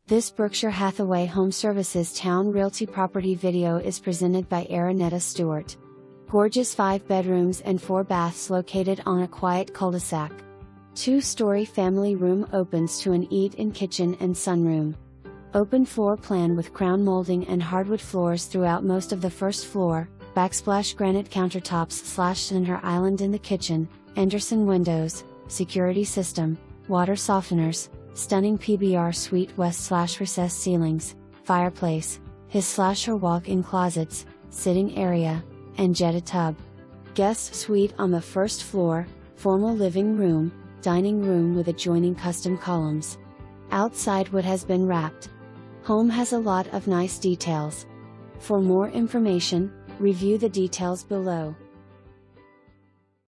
This Berkshire Hathaway HomeServices Towne Realty property video is presented by Aranetta Stewart. Gorgeous 5 bedrooms and 4 baths located on a quiet cul-de-sac. 2-story family room opens to an eat-in kitchen and sunroom. Open floor plan with crown molding and hardwood floors throughout most of the first floor, backsplash granite countertops / center island in the kitchen, Anderson windows, security system, water softeners, stunning PBR suite west / recess ceilings, fireplace, his/her walk-in closets, sitting area, and jetted tub. Guest suite on the first floor, formal living room, dining room with adjoining custom columns. Outside wood has been wrapped. Home has a lot of nice details. For more information, review the details below.